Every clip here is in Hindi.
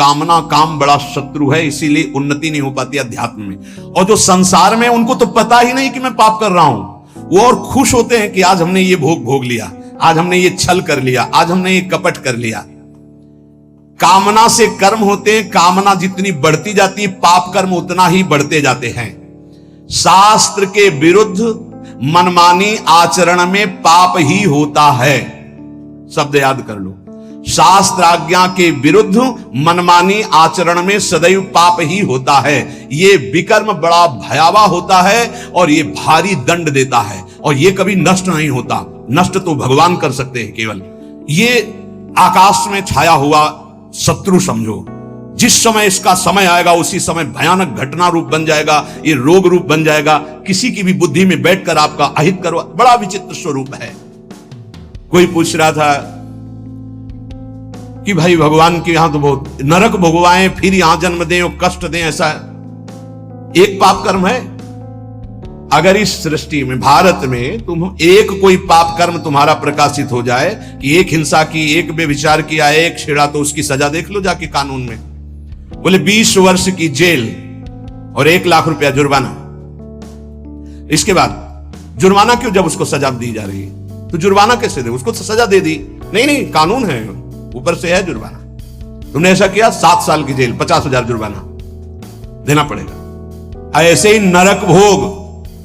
कामना, काम बड़ा शत्रु है, इसीलिए उन्नति नहीं हो पाती अध्यात्म में। और जो संसार में, उनको तो पता ही नहीं कि मैं पाप कर रहा हूं, वो और खुश होते हैं कि आज हमने ये भोग लिया, आज हमने ये छल कर लिया, आज हमने ये कपट कर लिया। कामना से कर्म होते हैं, कामना जितनी बढ़ती जाती है पाप कर्म उतना ही बढ़ते जाते हैं। शास्त्र के विरुद्ध मनमानी आचरण में पाप ही होता है, शब्द याद कर लो। शास्त्र आज्ञा के विरुद्ध मनमानी आचरण में सदैव पाप ही होता है। ये विकर्म बड़ा भयावह होता है और ये भारी दंड देता है, और ये कभी नष्ट नहीं होता। नष्ट तो भगवान कर सकते हैं केवल। ये आकाश में छाया हुआ शत्रु समझो, जिस समय इसका समय आएगा उसी समय भयानक घटना रूप बन जाएगा, ये रोग रूप बन जाएगा, किसी की भी बुद्धि में बैठकर आपका अहित करवा, बड़ा विचित्र स्वरूप है। कोई पूछ रहा था कि भाई भगवान के यहां तो बहुत नरक भोगवाएं, फिर यहां जन्म दें और कष्ट दें, ऐसा एक पाप कर्म है? अगर इस सृष्टि में, भारत में तुम एक कोई पाप कर्म तुम्हारा प्रकाशित हो जाए कि एक हिंसा की, एक बेविचार किया, एक छेड़ा, तो उसकी सजा देख लो जाके कानून में। बोले 20 वर्ष की जेल और 1 लाख रुपया जुर्माना। इसके बाद जुर्माना क्यों, जब उसको सजा दी जा रही है तो जुर्माना कैसे दे? उसको तो सजा दे दी। नहीं, कानून है, ऊपर से है जुर्माना। तुमने ऐसा किया, 7 साल की जेल, 50,000 जुर्माना देना पड़ेगा। ऐसे ही नरक भोग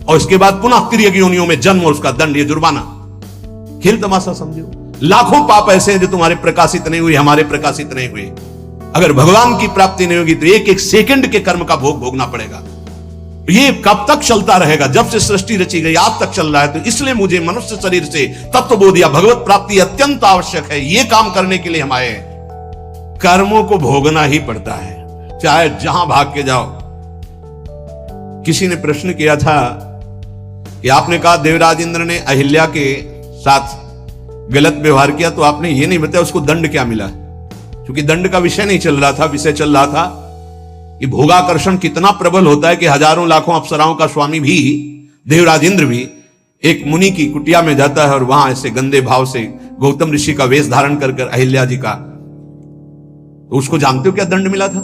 और इसके बाद पुनः तिर्यक योनियों में जन्म और उसका दंड, ये जुर्माना। खेल तमाशा समझो। लाखों पाप ऐसे हैं जो तुम्हारे प्रकाशित नहीं हुए, हमारे प्रकाशित नहीं हुए। अगर भगवान की प्राप्ति नहीं होगी तो एक एक सेकंड के कर्म का भोग भोगना पड़ेगा। ये कब तक चलता रहेगा? जब से सृष्टि रची गई आज तक चल रहा है। तो इसलिए मुझे मनुष्य शरीर से तत्वबोध या भगवत प्राप्ति अत्यंत आवश्यक है। ये काम करने के लिए हम आए। कर्मों को भोगना ही पड़ता है, चाहे जहां भाग के जाओ। किसी ने प्रश्न किया था कि आपने कहा देवराज इंद्र ने अहिल्या के साथ गलत व्यवहार किया, तो आपने ये नहीं बताया उसको दंड क्या मिला। क्योंकि दंड का विषय नहीं चल रहा था, विषय चल रहा था कि भोगाकर्षण कितना प्रबल होता है कि हजारों लाखों अप्सराओं का स्वामी भी, देवराज इंद्र भी, एक मुनि की कुटिया में जाता है और वहां ऐसे गंदे भाव से गौतम ऋषि का वेश धारण कर अहिल्या जी का, तो उसको जानते हो क्या दंड मिला था?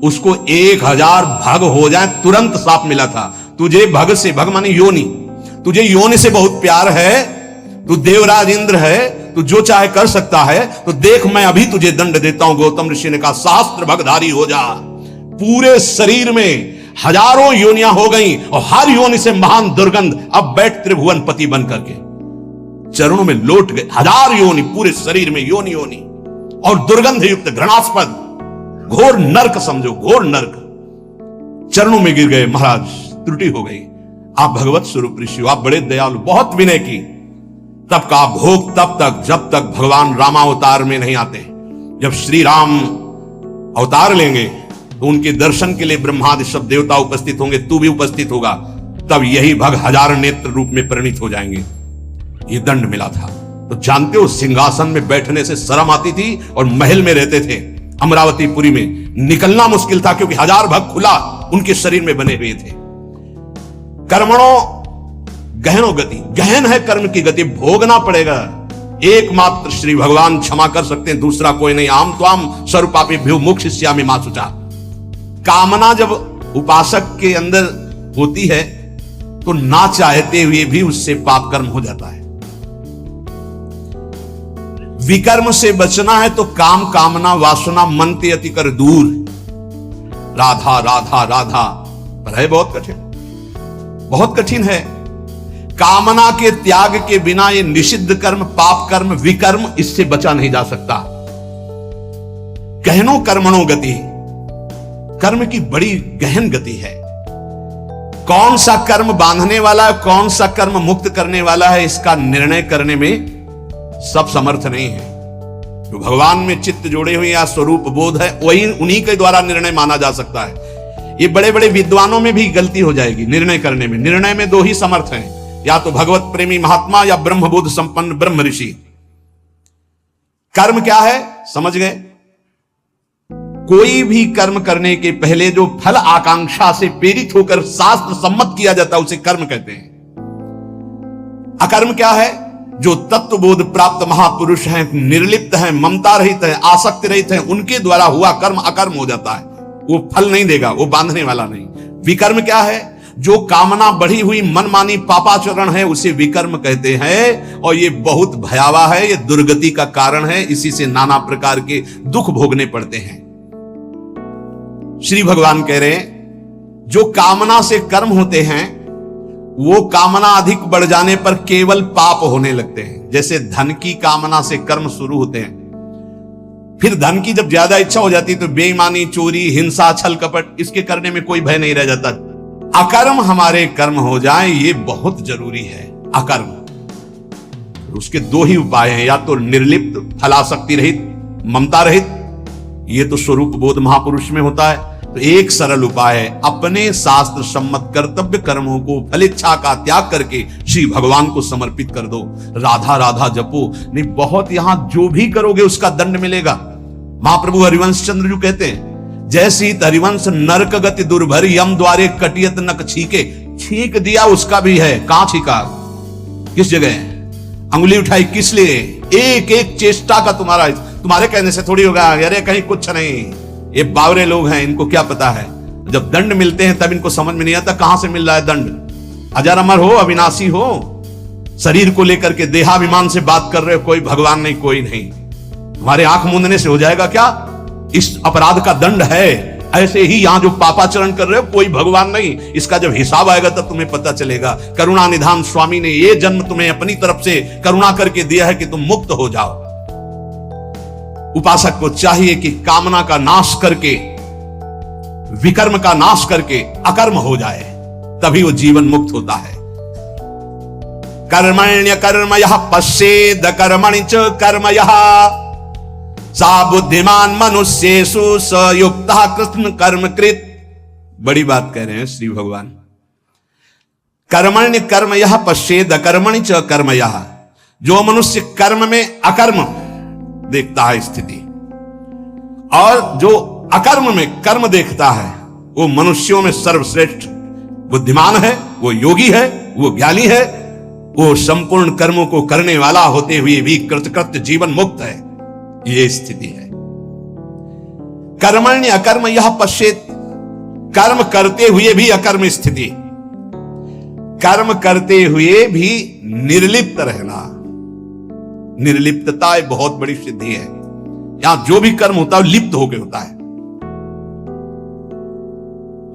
उसको 1000 भग हो जाए तुरंत साफ मिला था। तुझे भग से, भग माने योनि, तुझे योनि से बहुत प्यार है, तू देवराज इंद्र है, तू जो चाहे कर सकता है, तो देख मैं अभी तुझे दंड देता हूं। गौतम ऋषि ने कहा सहस्त्र भगधारी हो जा। पूरे शरीर में हजारों योनियां हो गई और हर योनि से महान दुर्गंध, अब बैठ त्रिभुवन पति बन करके चरणों में लौट गए। 1000 योनि पूरे शरीर में, योनि योनि, और दुर्गंध युक्त घृणास्पद घोर नर्क समझो, घोर नर्क। चरणों में गिर गए, महाराज त्रुटि हो गई, आप भगवत स्वरूप ऋषि हो, आप बड़े दयालु, बहुत विनय की। तब का भोग तब तक जब तक भगवान रामावतार में नहीं आते। जब श्री राम अवतार लेंगे तो उनके दर्शन के लिए ब्रह्मादि सब देवता उपस्थित होंगे, तू भी उपस्थित होगा, तब यही भग 1000 नेत्र रूप में परिणित हो जाएंगे। ये दंड मिला था। तो जानते हो सिंहासन में बैठने से शर्म आती थी और महल में रहते थे अमरावतीपुरी में, निकलना मुश्किल था क्योंकि 1000 भग खुला उनके शरीर में बने हुए थे। कर्मणों गहनो गति, गहन है कर्म की गति, भोगना पड़ेगा। एकमात्र श्री भगवान क्षमा कर सकते हैं, दूसरा कोई नहीं। आम त्वाम सर्वपापेभ्यो मोक्षयिष्यामि मा शुचा। कामना जब उपासक के अंदर होती है तो ना चाहते हुए भी उससे पाप कर्म हो जाता है। विकर्म से बचना है तो काम, कामना, वासना मन ते अति कर दूर। राधा राधा राधा, पर है बहुत कठिन, बहुत कठिन है। कामना के त्याग के बिना ये निषिद्ध कर्म, पाप कर्म, विकर्म, इससे बचा नहीं जा सकता। गहनो कर्मणो गति, कर्म की बड़ी गहन गति है। कौन सा कर्म बांधने वाला है, कौन सा कर्म मुक्त करने वाला है, इसका निर्णय करने में सब समर्थ नहीं है। जो भगवान में चित्त जोड़े हुए या स्वरूप बोध है, वही उन्हीं के द्वारा निर्णय माना जा सकता है। ये बड़े बड़े विद्वानों में भी गलती हो जाएगी निर्णय करने में। निर्णय में 2 ही समर्थ हैं, या तो भगवत प्रेमी महात्मा या ब्रह्मबोध संपन्न ब्रह्म ऋषि। कर्म क्या है समझ गए? कोई भी कर्म करने के पहले जो फल आकांक्षा से प्रेरित होकर शास्त्र सम्मत किया जाता है उसे कर्म कहते हैं। अकर्म क्या है? जो तत्वबोध प्राप्त महापुरुष हैं, निर्लिप्त हैं, ममता रहित हैं, आसक्ति रहित हैं, उनके द्वारा हुआ कर्म अकर्म हो जाता है। वो फल नहीं देगा, वो बांधने वाला नहीं। विकर्म क्या है? जो कामना बढ़ी हुई मनमानी पापाचरण है उसे विकर्म कहते हैं, और ये बहुत भयावह है, ये दुर्गति का कारण है। इसी से नाना प्रकार के दुख भोगने पड़ते हैं। श्री भगवान कह रहे हैं जो कामना से कर्म होते हैं वो कामना अधिक बढ़ जाने पर केवल पाप होने लगते हैं। जैसे धन की कामना से कर्म शुरू होते हैं, फिर धन की जब ज्यादा इच्छा हो जाती है तो बेईमानी, चोरी, हिंसा, छल कपट, इसके करने में कोई भय नहीं रह जाता। अकर्म हमारे कर्म हो जाए ये बहुत जरूरी है। अकर्म, उसके दो ही उपाय हैं, या तो निर्लिप्त, फलासक्ति रहित, ममता रहित, ये तो स्वरूप बोध महापुरुष में होता है। तो एक सरल उपाय है, अपने शास्त्र सम्मत कर्तव्य कर्मों को फलेच्छा का त्याग करके श्री भगवान को समर्पित कर दो। राधा राधा जपो, नहीं बहुत यहां जो भी करोगे उसका दंड मिलेगा। महाप्रभु हरिवंश चंद्र जी कहते हैं, जैसी हरिवंश नरक गति दुर्भर, यम द्वारे कटियत नक छीके। छींक दिया उसका भी है, कहां छीका, किस जगह, अंगुली उठाई किस लिए? एक एक चेष्टा का तुम्हारे कहने से थोड़ी होगा। अरे कहीं कुछ नहीं, ये बावरे लोग हैं, इनको क्या पता है। जब दंड मिलते हैं तब इनको समझ में नहीं आता कहां से मिल रहा है दंड। अजर अमर हो, अविनाशी हो, शरीर को लेकर के देहाभिमान से बात कर रहे हो, कोई भगवान नहीं, कोई नहीं। हमारे आंख मूंदने से हो जाएगा क्या? इस अपराध का दंड है। ऐसे ही यहां जो पापाचरण कर रहे हो कोई भगवान नहीं, इसका जब हिसाब आएगा तब तुम्हें पता चलेगा। करुणा निधान स्वामी ने ये जन्म तुम्हें अपनी तरफ से करुणा करके दिया है कि तुम मुक्त हो जाओ। उपासक को चाहिए कि कामना का नाश करके, विकर्म का नाश करके अकर्म हो जाए, तभी वो जीवन मुक्त होता है। कर्मण्य कर्म यह पश्येद कर्मणि च कर्म यह, सा बुद्धिमान मनुष्येषु स युक्तः कृष्ण कर्म कृत। बड़ी बात कह रहे हैं श्री भगवान। कर्मण्य कर्म यह पश्येद कर्मणि च कर्म यह, जो मनुष्य कर्म में अकर्म देखता है स्थिति, और जो अकर्म में कर्म देखता है, वो मनुष्यों में सर्वश्रेष्ठ बुद्धिमान है, वो योगी है, वो ज्ञानी है, वो संपूर्ण कर्मों को करने वाला होते हुए भी कृतकृत्य जीवन मुक्त है। ये स्थिति है। कर्मण्य अकर्म यह पश्येत, कर्म करते हुए भी अकर्म स्थिति, कर्म करते हुए भी निर्लिप्त रहना। निर्लिप्तता एक बहुत बड़ी सिद्धि है। यहां जो भी कर्म होता है लिप्त होकर होता है।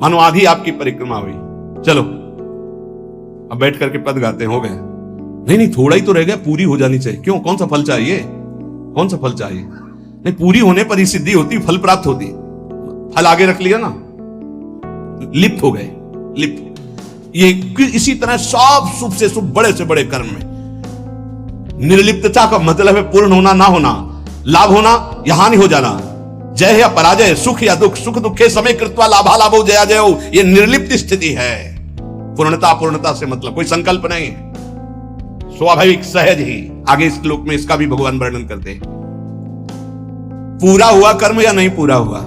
मानो आधी आपकी परिक्रमा हुई, चलो अब बैठ करके पद गाते हो गए। नहीं, थोड़ा ही तो रह गया, पूरी हो जानी चाहिए। क्यों, कौन सा फल चाहिए, कौन सा फल चाहिए? नहीं, पूरी होने पर ही सिद्धि होती, फल प्राप्त होती। फल आगे रख लिया ना, लिप्त हो गए, लिप्त। ये इसी तरह सब शुभ से शुभ, बड़े से बड़े कर्म में निर्लिप्तता का मतलब है पूर्ण होना, ना होना, लाभ होना या हानि हो जाना, जय या पराजय, सुख या दुख, सुख दुखे समय कृत्वा लाभा लाभो जया जयो। ये निर्लिप्त स्थिति है। पूर्णता पूर्णता से मतलब कोई संकल्प नहीं, स्वाभाविक सहज ही। आगे इस श्लोक में इसका भी भगवान वर्णन करते हैं। पूरा हुआ कर्म या नहीं पूरा हुआ,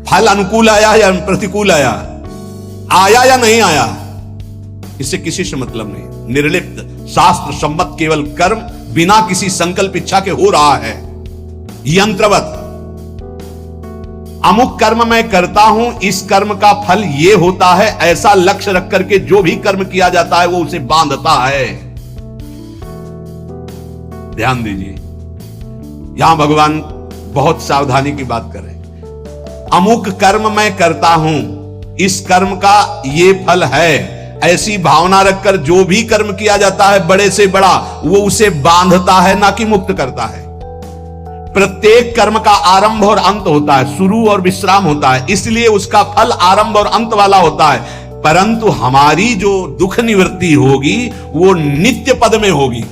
फल अनुकूल आया या प्रतिकूल आया, आया या नहीं आया, इससे किसी से मतलब नहीं। निर्लिप्त, शास्त्र सम्मत केवल कर्म बिना किसी संकल्प इच्छा के हो रहा है। यंत्रवत, अमुक कर्म मैं करता हूं, इस कर्म का फल ये होता है, ऐसा लक्ष्य रख करके जो भी कर्म किया जाता है वो उसे बांधता है। ध्यान दीजिए, यहां भगवान बहुत सावधानी की बात कर रहे हैं। अमुक कर्म मैं करता हूं, इस कर्म का ये फल है, ऐसी भावना रखकर जो भी कर्म किया जाता है बड़े से बड़ा, वो उसे बांधता है, ना कि मुक्त करता है। प्रत्येक कर्म का आरंभ और अंत होता है, शुरू और विश्राम होता है, इसलिए उसका फल आरंभ और अंत वाला होता है। परंतु हमारी जो दुख निवृत्ति होगी वो नित्य पद में होगी,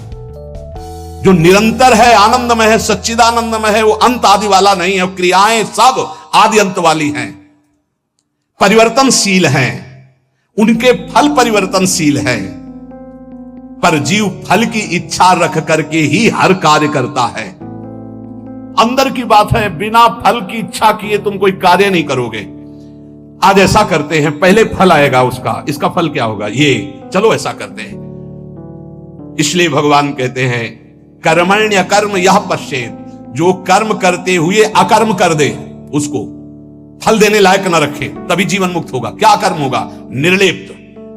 जो निरंतर है, आनंदमय है, सच्चिदानंदमय है, वो अंत आदि वाला नहीं है। क्रियाएं सब आदि अंत वाली हैं, परिवर्तनशील हैं, उनके फल परिवर्तनशील है। पर जीव फल की इच्छा रख करके ही हर कार्य करता है। अंदर की बात है, बिना फल की इच्छा किए तुम कोई कार्य नहीं करोगे। आज ऐसा करते हैं, पहले फल आएगा उसका, इसका फल क्या होगा, ये चलो ऐसा करते हैं। इसलिए भगवान कहते हैं कर्मण्य कर्म यह पश्चेत, जो कर्म करते हुए अकर्म कर दे उसको फल देने लायक न रखे, तभी जीवन मुक्त होगा। क्या कर्म होगा? निर्लिप्त,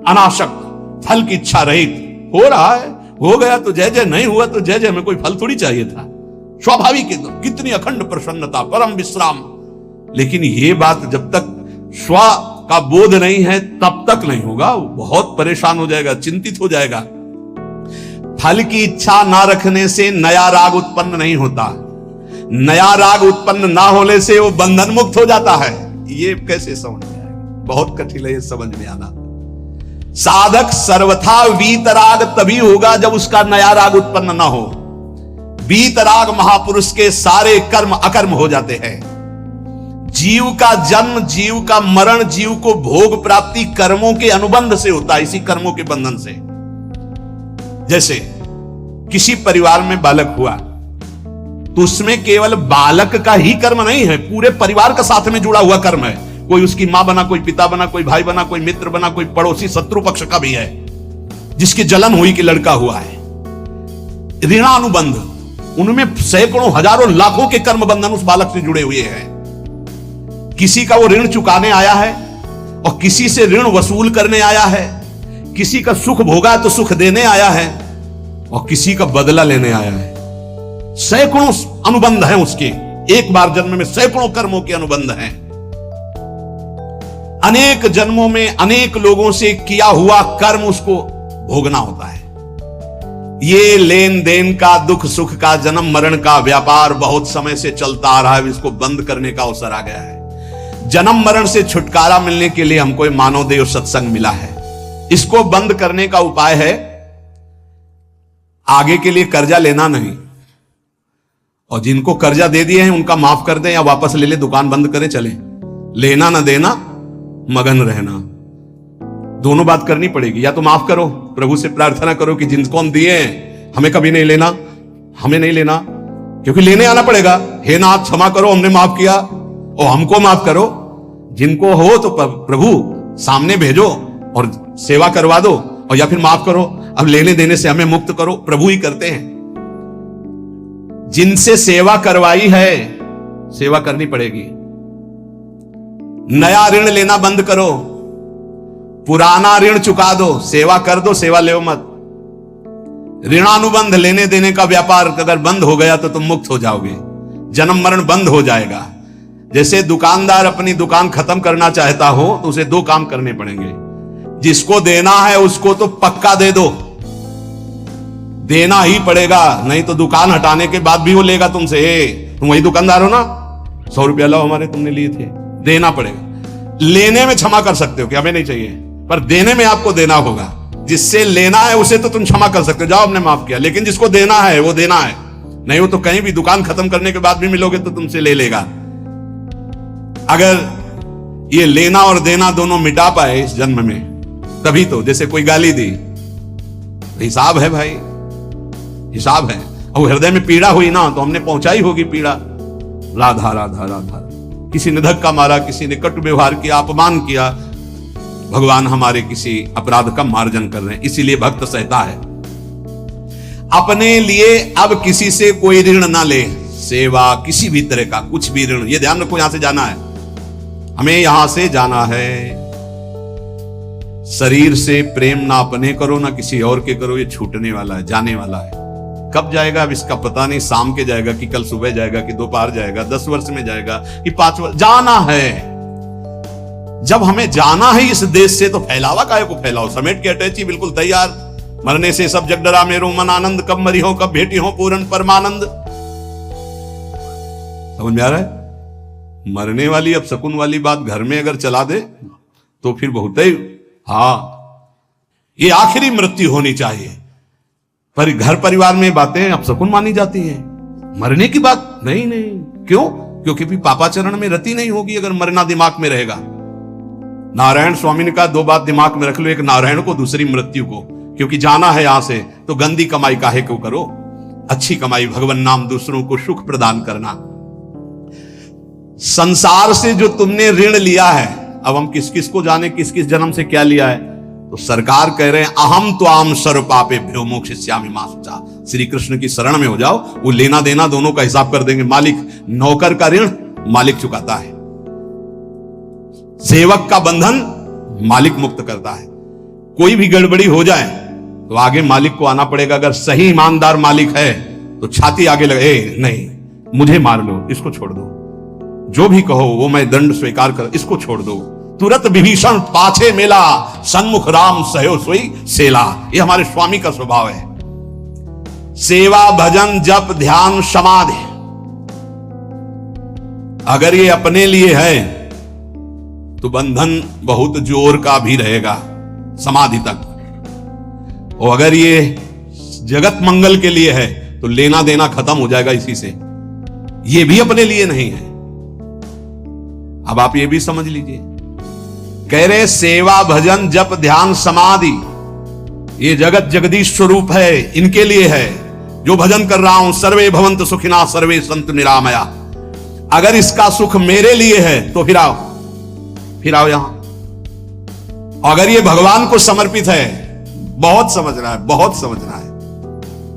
अनासक्त, फल की इच्छा रहित। हो रहा है, हो गया तो जय जय, नहीं हुआ तो जय जय, में कोई फल थोड़ी चाहिए था। स्वाभाविक एकदम, कितनी अखंड प्रसन्नता, परम विश्राम। लेकिन ये बात जब तक स्व का बोध नहीं है तब तक नहीं होगा। वो बहुत परेशान हो जाएगा, चिंतित हो जाएगा। फल की इच्छा ना रखने से नया राग उत्पन्न नहीं होता, नया राग उत्पन्न ना होने से वो बंधन मुक्त हो जाता है। ये कैसे समझ में आएगा? बहुत कठिन है ये समझ में आना। साधक सर्वथा वीतराग तभी होगा जब उसका नया राग उत्पन्न ना हो। वीतराग महापुरुष के सारे कर्म अकर्म हो जाते हैं। जीव का जन्म, जीव का मरण, जीव को भोग प्राप्ति कर्मों के अनुबंध से होता है, इसी कर्मों के बंधन से। जैसे किसी परिवार में बालक हुआ तो उसमें केवल बालक का ही कर्म नहीं है, पूरे परिवार का साथ में जुड़ा हुआ कर्म है। कोई उसकी मां बना, कोई पिता बना, कोई भाई बना, कोई मित्र बना, कोई पड़ोसी शत्रु पक्ष का भी है जिसकी जलन हुई कि लड़का हुआ है। ऋणानुबंध, उनमें सैकड़ों हजारों लाखों के कर्म बंधन उस बालक से जुड़े हुए हैं। किसी का वो ऋण चुकाने आया है और किसी से ऋण वसूल करने आया है, किसी का सुख भोगा तो सुख देने आया है और किसी का बदला लेने आया है। सैकड़ों अनुबंध हैं उसके, एक बार जन्म में सैकड़ों कर्मों के अनुबंध हैं। अनेक जन्मों में अनेक लोगों से किया हुआ कर्म उसको भोगना होता है। ये लेन देन का, दुख सुख का, जन्म मरण का व्यापार बहुत समय से चलता आ रहा है। इसको बंद करने का अवसर आ गया है। जन्म मरण से छुटकारा मिलने के लिए हमको मानव देव सत्संग मिला है। इसको बंद करने का उपाय है आगे के लिए कर्जा लेना नहीं, और जिनको कर्जा दे दिए हैं उनका माफ कर दें या वापस ले ले, दुकान बंद करें, चले। लेना ना देना, मगन रहना, दोनों बात करनी पड़ेगी। या तो माफ करो, प्रभु से प्रार्थना करो कि जिनको हम दिए हैं हमें कभी नहीं लेना, हमें नहीं लेना, क्योंकि लेने आना पड़ेगा। हे नाथ क्षमा करो, हमने माफ किया, और हमको माफ करो। जिनको हो तो प्रभु सामने भेजो और सेवा करवा दो, और या फिर माफ करो, अब लेने देने से हमें मुक्त करो। प्रभु ही करते हैं। जिनसे सेवा करवाई है सेवा करनी पड़ेगी। नया ऋण लेना बंद करो, पुराना ऋण चुका दो, सेवा कर दो, सेवा ले मत। ऋणानुबंध, लेने देने का व्यापार अगर बंद हो गया तो तुम मुक्त हो जाओगे, जन्म मरण बंद हो जाएगा। जैसे दुकानदार अपनी दुकान खत्म करना चाहता हो तो उसे दो काम करने पड़ेंगे। जिसको देना है उसको तो पक्का दे दो, देना ही पड़ेगा, नहीं तो दुकान हटाने के बाद भी वो लेगा तुमसे। तुम वही दुकानदार हो ना, 100 रुपया लो हमारे, तुमने लिए थे, देना पड़ेगा। लेने में क्षमा कर सकते हो कि हमें नहीं चाहिए, पर देने में आपको देना होगा। जिससे लेना है उसे तो तुम क्षमा कर सकते हो, जाओ हमने माफ किया, लेकिन जिसको देना है वो देना है। नहीं हो तो कहीं भी दुकान खत्म करने के बाद भी मिलोगे तो तुमसे ले लेगा। अगर ये लेना और देना दोनों मिटा पाए इस जन्म में, तभी तो। जैसे कोई गाली दी, हिसाब है भाई, हिसाब है। और हृदय में पीड़ा हुई ना तो हमने पहुंचाई होगी पीड़ा। राधा राधा राधा, किसी ने धक्का मारा, किसी ने कटु व्यवहार किया, अपमान किया, भगवान हमारे किसी अपराध का मार्जन कर रहे हैं, इसीलिए भक्त सहता है। अपने लिए अब किसी से कोई ऋण ना ले, सेवा किसी भी तरह का कुछ भी ऋण, ये ध्यान रखो, यहां से जाना है, हमें यहां से जाना है। शरीर से प्रेम ना अपने करो ना किसी और के करो, ये छूटने वाला है, जाने वाला है। कब जाएगा अब इसका पता नहीं, शाम के जाएगा कि कल सुबह जाएगा कि दोपहर जाएगा, 10 वर्ष में जाएगा कि 5 वर्ष, जाना है। जब हमें जाना है इस देश से तो फैलावा काहे को फैलाओ, समेट के अटैची बिल्कुल तैयार। मरने से सब जग डरा मेरो मन आनंद, कब मरी हो कब भेटी हो पूर्ण परमानंद। समझ में आ रहा है? मरने वाली अब शकुन वाली बात घर में अगर चला दे तो फिर बहुत ही, हाँ ये आखिरी मृत्यु होनी चाहिए, पर घर परिवार में बातें अब शकुन मानी जाती हैं। मरने की बात नहीं, नहीं, क्यों? क्योंकि भी पापाचरण में रति नहीं होगी अगर मरना दिमाग में रहेगा। नारायण स्वामी ने कहा 2 बात दिमाग में रख लो, एक नारायण को, दूसरी मृत्यु को। क्योंकि जाना है यहां से तो गंदी कमाई काहे को करो, अच्छी कमाई भगवान नाम, दूसरों को सुख प्रदान करना। संसार से जो तुमने ऋण लिया है, अब हम किस किस को जाने किस किस जन्म से क्या लिया है, तो सरकार कह रहे हैं अहम त्वाम सर्व पापेभ्यो मोक्षयिष्यामि मा शुचा। श्री कृष्ण की शरण में हो जाओ, वो लेना देना दोनों का हिसाब कर देंगे। मालिक, नौकर का ऋण मालिक चुकाता है, सेवक का बंधन मालिक मुक्त करता है। कोई भी गड़बड़ी हो जाए तो आगे मालिक को आना पड़ेगा। अगर सही ईमानदार मालिक है तो छाती आगे लगे, नहीं मुझे मार लो, इसको छोड़ दो, जो भी कहो वो मैं दंड स्वीकार कर, इसको छोड़ दो। तुरंत विभीषण पाछे मेला, सन्मुख राम सहयो सोई सेला। ये हमारे स्वामी का स्वभाव है। सेवा भजन जप ध्यान समाधि, अगर ये अपने लिए है तो बंधन बहुत जोर का भी रहेगा समाधि तक, और अगर ये जगत मंगल के लिए है तो लेना देना खत्म हो जाएगा इसी से। ये भी अपने लिए नहीं है। अब आप ये भी समझ लीजिए, कह रहे सेवा भजन जप ध्यान समाधि ये जगत जगदीश स्वरूप है, इनके लिए है। जो भजन कर रहा हूं, सर्वे भवंत सुखिना सर्वे संतु निरामया, अगर इसका सुख मेरे लिए है तो फिर आओ यहां। अगर ये भगवान को समर्पित है, बहुत समझना है, बहुत समझना है।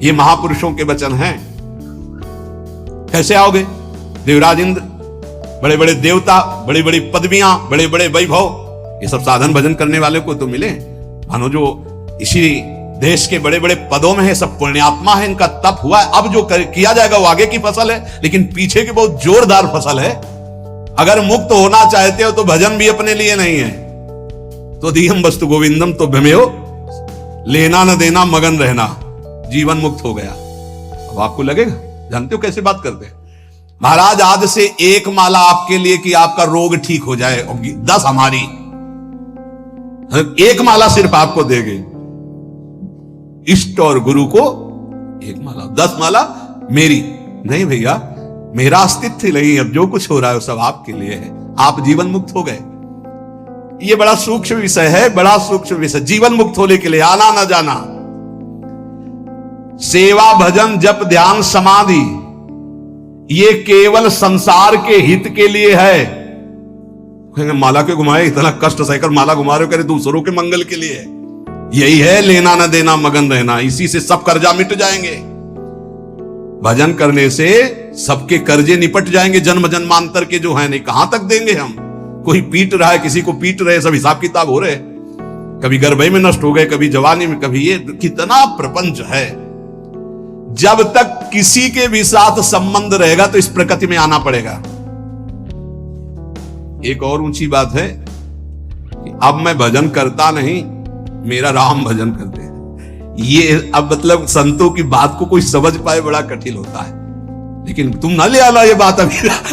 ये महापुरुषों के वचन हैं। कैसे आओगे? देवराज इंद्र, बड़े बड़े देवता, बड़ी बड़ी पदवियां, बड़े बड़े वैभव, ये सब साधन भजन करने वाले को तो मिले। मानो जो इसी देश के बड़े बड़े पदों में है, सब पुण्यात्मा है, इनका तप हुआ है। अब जो किया जाएगा वो आगे की फसल है, लेकिन पीछे की बहुत जोरदार फसल है। अगर मुक्त होना चाहते हो तो भजन भी अपने लिए नहीं है। तो दीहम वस्तु गोविंदम तो भ्रमेयो, लेना न देना मगन रहना, जीवन मुक्त हो गया। अब आपको लगेगा, जानते हो कैसे बात करते हैं महाराज, आज से एक माला आपके लिए कि आपका रोग ठीक हो जाए, 10 हमारी, एक माला सिर्फ आपको देंगे। इष्ट और गुरु को एक माला, 10 माला मेरी नहीं भैया, मेरा अस्तित्व नहीं। अब जो कुछ हो रहा है सब आपके लिए है। आप जीवन मुक्त हो गए। ये बड़ा सूक्ष्म विषय है, बड़ा सूक्ष्म विषय। जीवन मुक्त होने के लिए आना ना जाना, सेवा भजन जप ध्यान समाधि, ये केवल संसार के हित के लिए है। माला के घुमाए, इतना कष्ट सहकर माला घुमा रहे हो, करे दूसरों के मंगल के लिए। यही है लेना न देना मगन रहना, इसी से सब कर्जा मिट जाएंगे। भजन करने से सबके कर्जे निपट जाएंगे, जन्म जन्मांतर के जो है। नहीं कहां तक देंगे हम? कोई पीट रहा है, किसी को पीट रहे, सब हिसाब किताब हो रहे। कभी गर्भई में नष्ट हो गए, कभी जवानी में, कभी ये, कितना प्रपंच है। जब तक किसी के भी साथ संबंध रहेगा तो इस प्रकृति में आना पड़ेगा। एक और ऊंची बात है कि अब मैं भजन करता नहीं, मेरा राम भजन करते हैं। ये अब मतलब संतों की बात को कोई समझ पाए बड़ा कठिन होता है। लेकिन तुम ना ले आना ये बात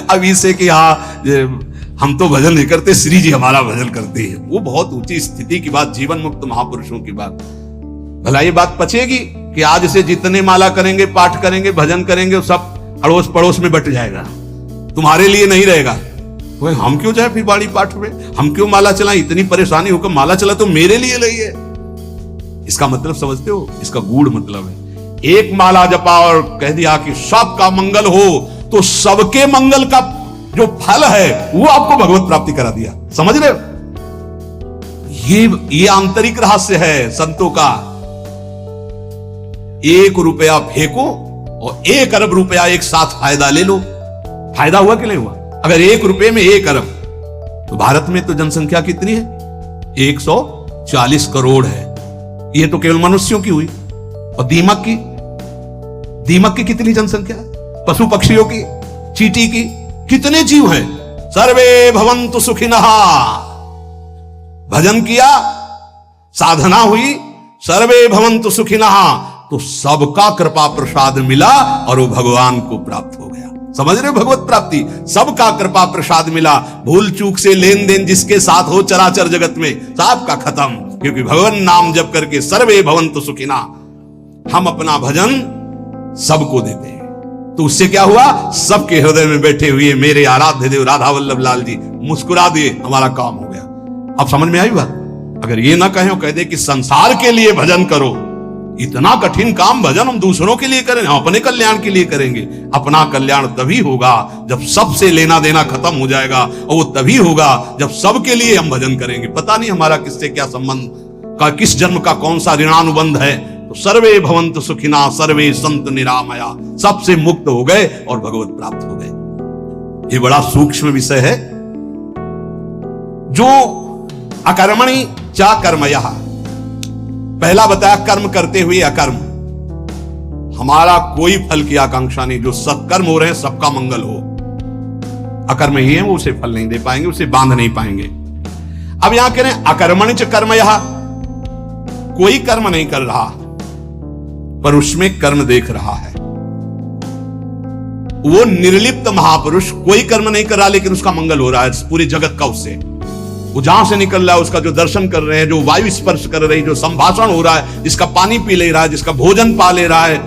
अभी से कि हाँ हम तो भजन नहीं करते, श्री जी हमारा भजन करते हैं। वो बहुत ऊंची स्थिति की बात, जीवन मुक्त महापुरुषों की बात। भला ये बात पचेगी कि आज से जितने माला करेंगे, पाठ करेंगे, भजन करेंगे, सब अड़ोस पड़ोस में बट जाएगा, तुम्हारे लिए नहीं रहेगा। हम क्यों जाए फिर बाड़ी पाठ में, हम क्यों माला चलाएं? इतनी परेशानी होकर माला चला तो मेरे लिए नहीं है। इसका मतलब समझते हो? इसका गूढ़ मतलब है, एक माला जपा और कह दिया कि सबका मंगल हो, तो सबके मंगल का जो फल है वो आपको भगवत प्राप्ति करा दिया। समझ रहे हो? ये आंतरिक रहस्य है संतों का। 1 रुपया फेंको और 1 अरब रुपया एक साथ फायदा ले लो। फायदा हुआ कि नहीं हुआ? अगर 1 रुपए में 1 अरब, तो भारत में तो जनसंख्या कितनी है? 140 करोड़ है। ये तो केवल मनुष्यों की हुई। और दीमक की कितनी जनसंख्या है? पशु पक्षियों की, चींटी की, कितने जीव हैं? सर्वे भवन्तु सुखिनः। भजन किया, साधना हुई, सर्वे भवन्तु सुखिनः, तो सबका कृपा प्रसाद मिला और वो भगवान को प्राप्त हो गया। समझ रहे हो? भगवत प्राप्ति, सबका कृपा प्रसाद मिला। भूल चूक से लेन देन जिसके साथ हो चराचर जगत में, सबका खत्म। क्योंकि भगवान नाम जप करके सर्वे भवन्तु सुखिनः, हम अपना भजन सबको देते हैं। तो उससे क्या हुआ? सबके हृदय में बैठे हुए मेरे आराध्य देव राधा वल्लभ लाल जी मुस्कुरा दिए, हमारा काम हो गया। अब समझ में आई बात? अगर ये ना कहें, कह दे कि संसार के लिए भजन करो, इतना कठिन काम भजन हम दूसरों के लिए करें, हम अपने कल्याण के लिए करेंगे। अपना कल्याण तभी होगा जब सबसे लेना देना खत्म हो जाएगा, और वो तभी होगा जब सबके लिए हम भजन करेंगे। पता नहीं हमारा किससे क्या संबंध का किस जन्म का कौन सा ऋणानुबंध है, तो सर्वे भवन्तु सुखिना सर्वे संतु निरामया, सबसे मुक्त हो गए और भगवत प्राप्त हो गए। ये बड़ा सूक्ष्म विषय है। जो अकर्मणि चा कर्मयः, पहला बताया कर्म करते हुए अकर्म, हमारा कोई फल की आकांक्षा नहीं, जो सत्कर्म हो रहे हैं सबका मंगल हो। अकर्म ही है वो उसे फल नहीं दे पाएंगे, उसे बांध नहीं पाएंगे। अब यहां कह रहे हैं अकर्मणि च कर्मयः, कोई कर्म नहीं कर रहा पर उसमें कर्म देख रहा है। वो निर्लिप्त महापुरुष कोई कर्म नहीं कर रहा लेकिन उसका मंगल हो रहा है पूरे जगत का। उससे वो जहां से निकल रहा है, उसका जो दर्शन कर रहे हैं, जो वायु स्पर्श कर रही, जो संभाषण हो रहा है, जिसका पानी पी ले रहा है, जिसका भोजन पा ले रहा है,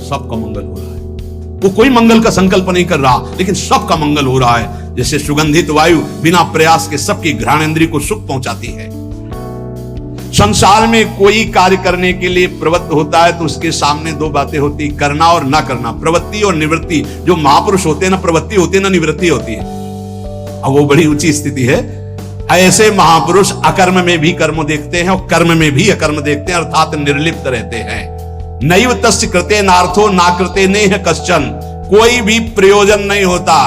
सबका मंगल हो रहा है। वो कोई मंगल का संकल्प नहीं कर रहा लेकिन सबका मंगल हो रहा है। जैसे सुगंधित वायु बिना प्रयास के सबकी घ्राणेंद्रिय को सुख पहुंचाती है। संसार में कोई कार्य करने के लिए प्रवृत्त होता है तो उसके सामने दो बातें होती, करना और ना करना, प्रवृत्ति और निवृत्ति। जो महापुरुष होते हैं ना प्रवृत्ति होती है ना निवृत्ति होती है। अब वो बड़ी ऊंची स्थिति है। ऐसे महापुरुष अकर्म में भी कर्म देखते हैं और कर्म में भी अकर्म देखते हैं, अर्थात निर्लिप्त रहते हैं। नैव तस्य कृते नार्थो ना कृते नेह कश्चन, कोई भी प्रयोजन नहीं होता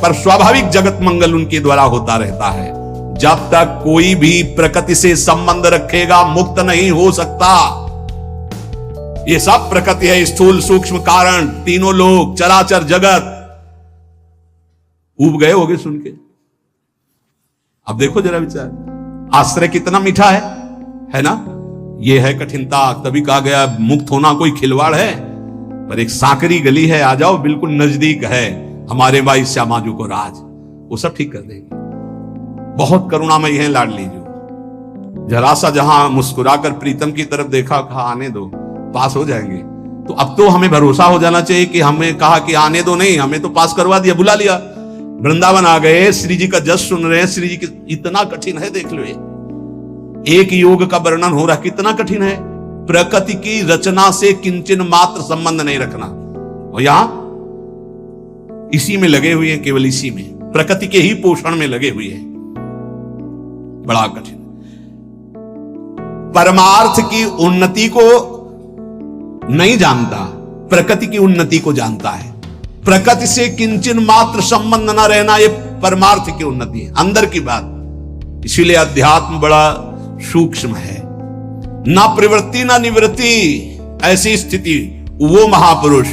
पर स्वाभाविक जगत मंगल उनके द्वारा होता रहता है। जब तक कोई भी प्रकृति से संबंध रखेगा मुक्त नहीं हो सकता। ये सब प्रकृति है, स्थूल सूक्ष्म कारण, तीनों लोग, चराचर जगत। ऊब गए होगे सुन के। अब देखो जरा विचार, आश्रय कितना मीठा है ना। ये है कठिनता, तभी कहा गया मुक्त होना कोई खिलवाड़ है, पर एक सांकरी गली है, आ जाओ, बिल्कुल नजदीक है हमारे भाई श्यामाजू को राज, वो सब ठीक कर देंगे। बहुत करुणामयी है लाडली जो। जरा सा जहां मुस्कुराकर प्रीतम की तरफ देखा, कहा आने दो, पास हो जाएंगे। तो अब तो हमें भरोसा हो जाना चाहिए कि हमें कहा कि आने दो नहीं, हमें तो पास करवा दिया, बुला लिया। वृंदावन आ गए, श्री जी का जस सुन रहे हैं। श्री जी इतना कठिन है, देख लो, एक योग का वर्णन हो रहा, कितना कठिन है। प्रकृति की रचना से किंचन मात्र संबंध नहीं रखना, और यहां इसी में लगे हुए हैं, केवल इसी में, प्रकृति के ही पोषण में लगे हुए हैं। बड़ा कठिन। परमार्थ की उन्नति को नहीं जानता, प्रकृति की उन्नति को जानता है। प्रकृति से किंचन मात्र संबंध न रहना, यह परमार्थ की उन्नति है, अंदर की बात। इसीलिए अध्यात्म बड़ा सूक्ष्म है। ना प्रवृत्ति ना निवृत्ति, ऐसी स्थिति वो महापुरुष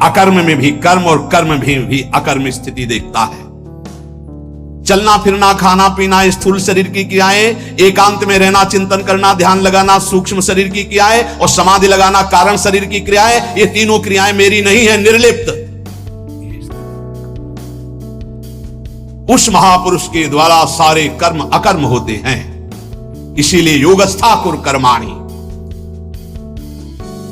अकर्म में भी कर्म और कर्म में भी अकर्म स्थिति देखता है। चलना फिरना, खाना पीना, स्थूल शरीर की क्रियाएं, एकांत में रहना, चिंतन करना, ध्यान लगाना, सूक्ष्म शरीर की क्रियाएं, और समाधि लगाना, कारण शरीर की क्रियाएं, ये तीनों क्रियाएं मेरी नहीं है, निर्लिप्त। उस महापुरुष के द्वारा सारे कर्म अकर्म होते हैं। इसीलिए योगस्था कुर कर्माणि,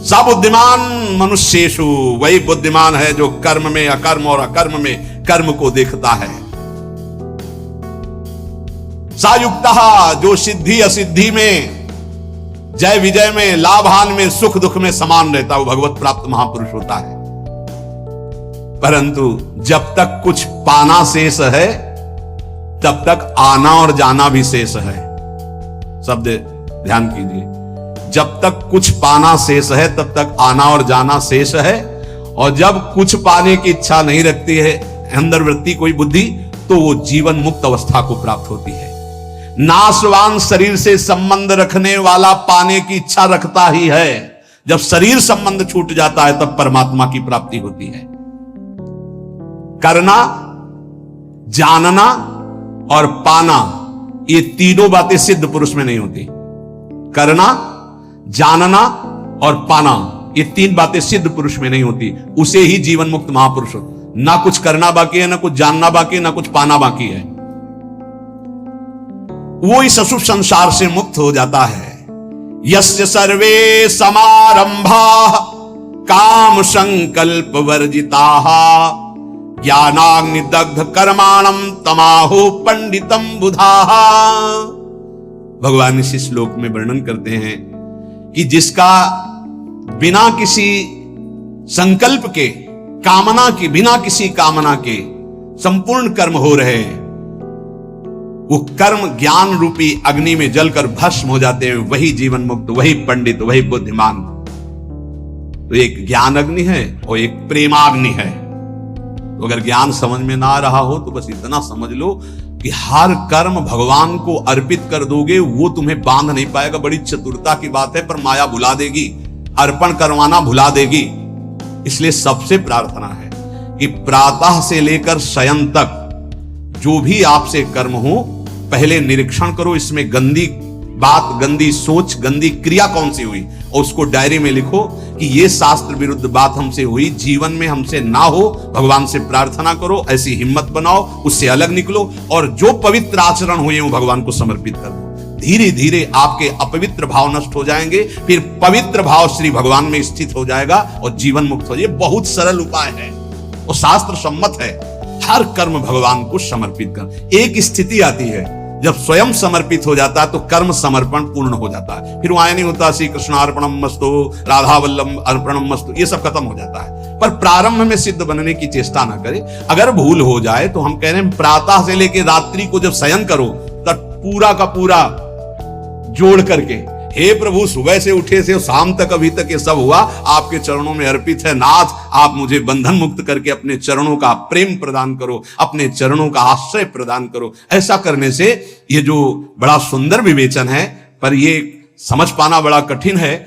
सब बुद्धिमान मनुष्येषु, वही बुद्धिमान है जो कर्म में अकर्म और अकर्म में कर्म को देखता है। सायुक्तः, जो सिद्धि असिद्धि में, जय विजय में, लाभ हानि में, सुख दुख में समान रहता, वो भगवत प्राप्त महापुरुष होता है। परंतु जब तक कुछ पाना शेष है तब तक आना और जाना भी शेष है। शब्द ध्यान कीजिए, जब तक कुछ पाना शेष है तब तक आना और जाना शेष है, और जब कुछ पाने की इच्छा नहीं रखती है अंदर वृत्ति कोई बुद्धि, तो वो जीवन मुक्त अवस्था को प्राप्त होती है। नाशवान शरीर से संबंध रखने वाला पाने की इच्छा रखता ही है। जब शरीर संबंध छूट जाता है तब परमात्मा की प्राप्ति होती है। करना, जानना और पाना, ये तीनों बातें सिद्ध पुरुष में नहीं होती। करना, जानना और पाना, ये तीन बातें सिद्ध पुरुष में नहीं होती, उसे ही जीवन मुक्त महापुरुष होता। ना कुछ करना बाकी है, ना कुछ जानना बाकी है, ना कुछ पाना बाकी है, वो इस अशुभ संसार से मुक्त हो जाता है। यस्य सर्वे समारंभा काम संकल्प वर्जिताः, ज्ञानाग्निदग्ध कर्माणम तमाहो पंडितम बुधाः। भगवान इस श्लोक में वर्णन करते हैं कि जिसका बिना किसी संकल्प के, कामना के, बिना किसी कामना के संपूर्ण कर्म हो रहे, वो कर्म ज्ञान रूपी अग्नि में जलकर भस्म हो जाते हैं, वही जीवन मुक्त, वही पंडित, वही बुद्धिमान। तो एक ज्ञान अग्नि है और एक प्रेमाग्नि है। तो अगर ज्ञान समझ में ना आ रहा हो तो बस इतना समझ लो कि हर कर्म भगवान को अर्पित कर दोगे, वो तुम्हें बांध नहीं पाएगा। बड़ी चतुरता की बात है, पर माया भुला देगी, अर्पण करवाना भुला देगी। इसलिए सबसे प्रार्थना है कि प्रातः से लेकर शयन तक जो भी आपसे कर्म हो, पहले निरीक्षण करो, इसमें गंदी बात, गंदी सोच, गंदी क्रिया कौन सी हुई, और उसको डायरी में लिखो कि ये शास्त्र विरुद्ध बात हमसे हुई, जीवन में हमसे ना हो। भगवान से प्रार्थना करो, ऐसी हिम्मत बनाओ, उससे अलग निकलो, और जो पवित्र आचरण हुए वो भगवान को समर्पित कर दो। धीरे धीरे आपके अपवित्र भाव नष्ट हो जाएंगे, फिर पवित्र भाव श्री भगवान में स्थित हो जाएगा और जीवन मुक्त हो जाए। बहुत सरल उपाय है और शास्त्र सम्मत है। हर कर्म भगवान को समर्पित कर। एक स्थिति आती है जब स्वयं समर्पित हो जाता है तो कर्म समर्पण पूर्ण हो जाता है। फिर वहां नहीं होता श्री कृष्णार्पणम मस्तु, राधा वल्लभ अर्पणम मस्तु, ये सब खत्म हो जाता है। पर प्रारंभ में सिद्ध बनने की चेष्टा ना करें। अगर भूल हो जाए तो हम कह रहे हैं प्रातः से लेकर रात्रि को जब शयन करो तब पूरा का पूरा जोड़ करके, हे प्रभु सुबह से उठे से शाम तक अभी तक ये सब हुआ, आपके चरणों में अर्पित है नाथ, आप मुझे बंधन मुक्त करके अपने चरणों का प्रेम प्रदान करो, अपने चरणों का आश्रय प्रदान करो। ऐसा करने से ये जो बड़ा सुंदर विवेचन है, पर ये समझ पाना बड़ा कठिन है,